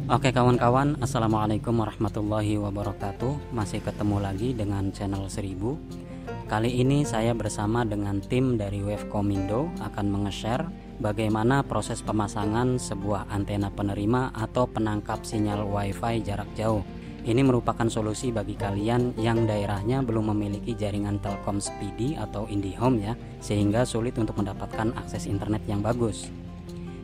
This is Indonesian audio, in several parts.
Oke kawan-kawan, assalamualaikum warahmatullahi wabarakatuh. Masih ketemu lagi dengan channel 1000. Kali ini saya bersama dengan tim dari Wavcomindo akan menge-share bagaimana proses pemasangan sebuah antena penerima atau penangkap sinyal WiFi jarak jauh. Ini merupakan solusi bagi kalian yang daerahnya belum memiliki jaringan Telkom Speedy atau IndiHome ya, sehingga sulit untuk mendapatkan akses internet yang bagus.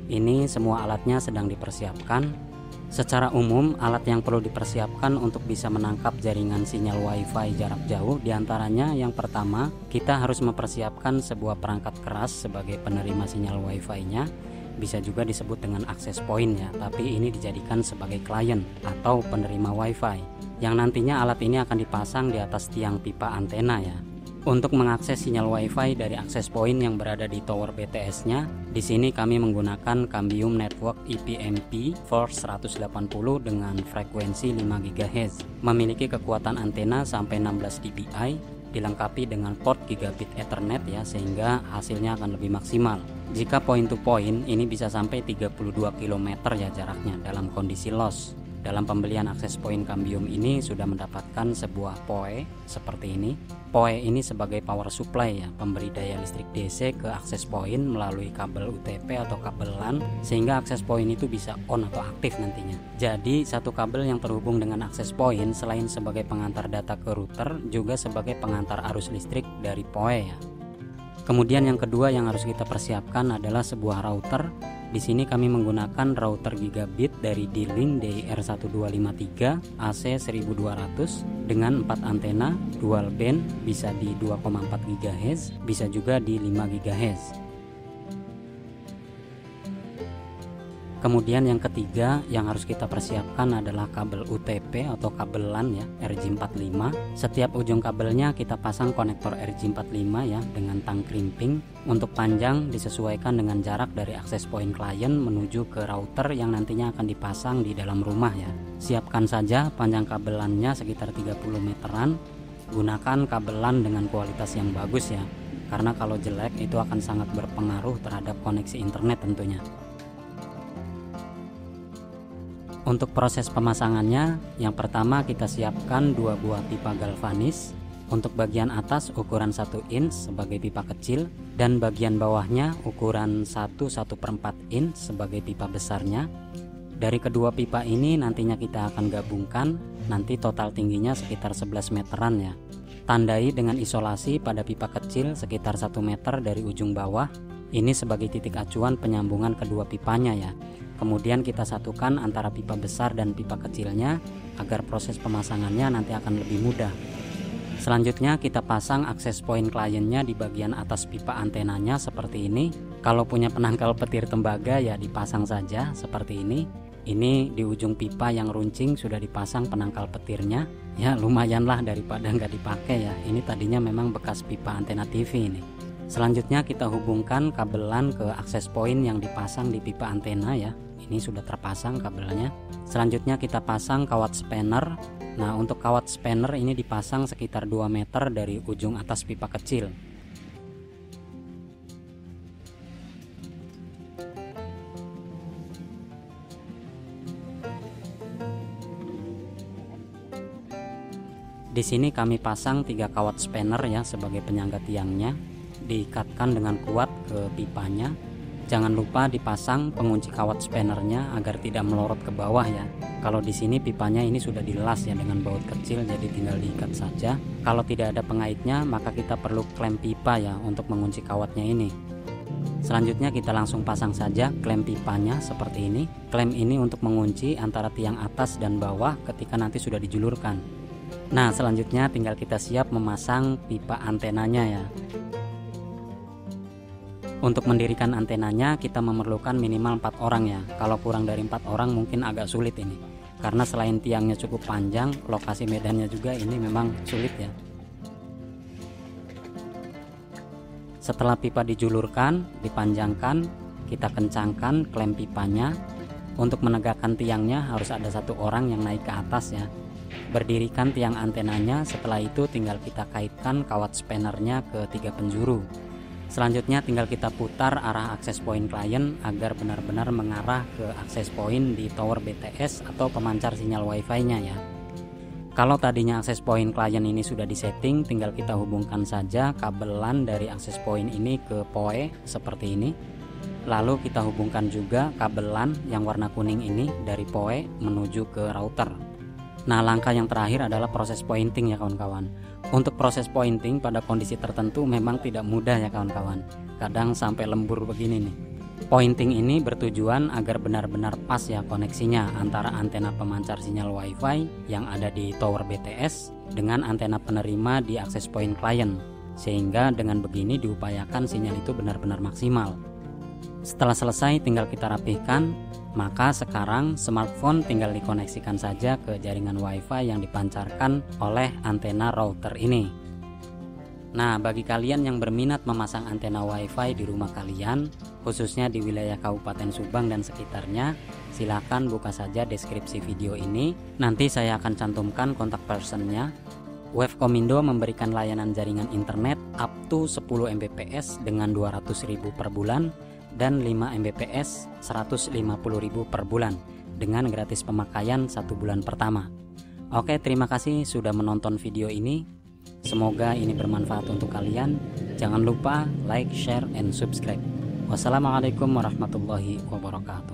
Ini semua alatnya sedang dipersiapkan. Secara umum, alat yang perlu dipersiapkan untuk bisa menangkap jaringan sinyal WiFi jarak jauh diantaranya yang pertama, kita harus mempersiapkan sebuah perangkat keras sebagai penerima sinyal WiFi-nya. Bisa juga disebut dengan access point ya, tapi ini dijadikan sebagai klien atau penerima WiFi, yang nantinya alat ini akan dipasang di atas tiang pipa antena ya. Untuk mengakses sinyal WiFi dari access point yang berada di tower BTS-nya, di sini kami menggunakan Cambium Network ePMP Force 180 dengan frekuensi 5 GHz, memiliki kekuatan antena sampai 16 dBi, dilengkapi dengan port gigabit Ethernet ya, sehingga hasilnya akan lebih maksimal. Jika point to point, ini bisa sampai 32 km ya jaraknya dalam kondisi loss. Dalam pembelian akses point Cambium ini sudah mendapatkan sebuah PoE seperti ini. PoE ini sebagai power supply ya, pemberi daya listrik DC ke akses point melalui kabel UTP atau kabel LAN, sehingga akses point itu bisa on atau aktif nantinya. Jadi satu kabel yang terhubung dengan akses point selain sebagai pengantar data ke router, juga sebagai pengantar arus listrik dari PoE ya. Kemudian yang kedua yang harus kita persiapkan adalah sebuah router. Di sini kami menggunakan router gigabit dari D-Link DIR1253 AC1200 dengan 4 antena dual band, bisa di 2,4 GHz, bisa juga di 5 GHz. Kemudian yang ketiga yang harus kita persiapkan adalah kabel UTP atau kabel LAN ya, RJ45. Setiap ujung kabelnya kita pasang konektor RJ45 ya dengan tang crimping. Untuk panjang disesuaikan dengan jarak dari akses point klien menuju ke router yang nantinya akan dipasang di dalam rumah ya. Siapkan saja panjang kabel LAN-nya sekitar 30 meteran. Gunakan kabel LAN dengan kualitas yang bagus ya, karena kalau jelek itu akan sangat berpengaruh terhadap koneksi internet tentunya. Untuk proses pemasangannya, yang pertama kita siapkan 2 buah pipa galvanis. Untuk bagian atas ukuran 1 inch sebagai pipa kecil, dan bagian bawahnya ukuran 1/1/4 inch sebagai pipa besarnya. Dari kedua pipa ini nantinya kita akan gabungkan, nanti total tingginya sekitar 11 meteran ya. Tandai dengan isolasi pada pipa kecil sekitar 1 meter dari ujung bawah. Ini sebagai titik acuan penyambungan kedua pipanya ya. Kemudian kita satukan antara pipa besar dan pipa kecilnya agar proses pemasangannya nanti akan lebih mudah. Selanjutnya kita pasang akses point kliennya di bagian atas pipa antenanya seperti ini. Kalau punya penangkal petir tembaga ya dipasang saja seperti ini. Ini di ujung pipa yang runcing sudah dipasang penangkal petirnya. Ya lumayanlah daripada nggak dipakai ya. Ini tadinya memang bekas pipa antena TV ini. Selanjutnya kita hubungkan kabel LAN ke akses point yang dipasang di pipa antena ya. Ini sudah terpasang kabelnya. Selanjutnya kita pasang kawat spanner. Nah untuk kawat spanner ini dipasang sekitar 2 meter dari ujung atas pipa kecil. Di sini kami pasang 3 kawat spanner ya sebagai penyangga tiangnya. Diikatkan dengan kuat ke pipanya. Jangan lupa dipasang pengunci kawat spannernya agar tidak melorot ke bawah ya. Kalau di sini pipanya ini sudah dilas ya dengan baut kecil, jadi tinggal diikat saja. Kalau tidak ada pengaitnya maka kita perlu klem pipa ya untuk mengunci kawatnya ini. Selanjutnya kita langsung pasang saja klem pipanya seperti ini. Klem ini untuk mengunci antara tiang atas dan bawah ketika nanti sudah dijulurkan. Nah selanjutnya tinggal kita siap memasang pipa antenanya ya. Untuk mendirikan antenanya kita memerlukan minimal 4 orang ya. Kalau kurang dari 4 orang mungkin agak sulit ini, karena selain tiangnya cukup panjang, lokasi medannya juga ini memang sulit ya. Setelah pipa dijulurkan, dipanjangkan, kita kencangkan klem pipanya. Untuk menegakkan tiangnya harus ada 1 orang yang naik ke atas ya. Berdirikan tiang antenanya, setelah itu tinggal kita kaitkan kawat spannernya ke 3 penjuru. Selanjutnya tinggal kita putar arah akses point klien agar benar-benar mengarah ke akses point di tower BTS atau pemancar sinyal Wi-Fi-nya ya. Kalau tadinya akses point klien ini sudah disetting, tinggal kita hubungkan saja kabel LAN dari akses point ini ke PoE seperti ini. Lalu kita hubungkan juga kabel LAN yang warna kuning ini dari PoE menuju ke router. Nah, langkah yang terakhir adalah proses pointing ya kawan-kawan. Untuk proses pointing pada kondisi tertentu memang tidak mudah ya kawan-kawan. Kadang sampai lembur begini nih. Pointing ini bertujuan agar benar-benar pas ya koneksinya antara antena pemancar sinyal Wi-Fi yang ada di tower BTS dengan antena penerima di akses point klien, sehingga dengan begini diupayakan sinyal itu benar-benar maksimal. Setelah selesai tinggal kita rapihkan, maka sekarang smartphone tinggal dikoneksikan saja ke jaringan Wi-Fi yang dipancarkan oleh antena router ini. Nah, bagi kalian yang berminat memasang antena Wi-Fi di rumah kalian, khususnya di wilayah Kabupaten Subang dan sekitarnya, silakan buka saja deskripsi video ini. Nanti saya akan cantumkan kontak personnya. Wavcomindo memberikan layanan jaringan internet up to 10 Mbps dengan 200.000 per bulan dan 5 Mbps 150.000 per bulan dengan gratis pemakaian 1 bulan pertama. Oke, terima kasih sudah menonton video ini. Semoga ini bermanfaat untuk kalian. Jangan lupa like, share, and subscribe. Wassalamualaikum warahmatullahi wabarakatuh.